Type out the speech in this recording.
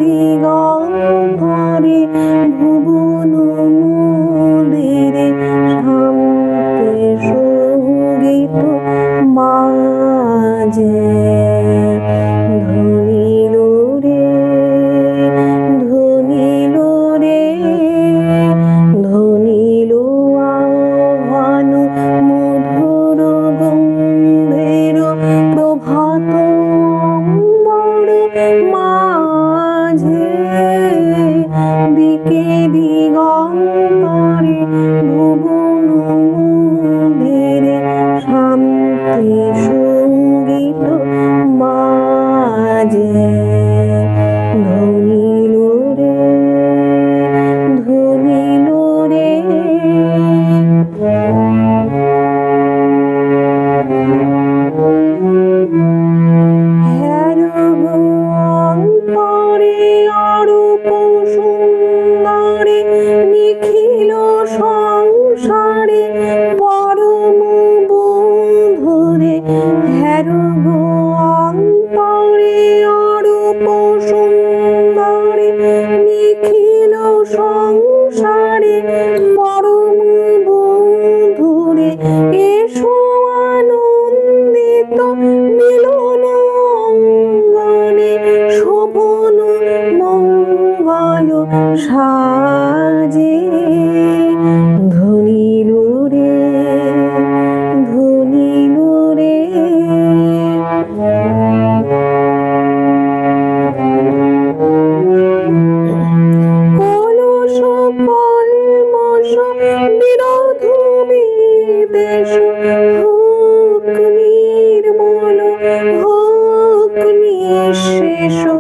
দিগন্তরে ভুবন মন্দিরে শান্তি সঙ্গীত বাজে। ধনিল রে ধনিল রে ধনিল আহ্বান মধুর গন্ধের প্রভাত অম্বর মাঝে। দিকে দিগন্তরে ভুবন মন্দিরে শান্তি সঙ্গীত বাজে। ধনিল রে ধনিল রে। অন্তরে অরূপ সুন্দরে নিখিল সংসারে পরম বন্ধুরে। অন্তরে অরূপ সুন্দরে নিখিল সংসারে পরম বন্ধুরে। এসো আনন্দিত মিলন অঙ্গনে শোভন মঙ্গল সাজে।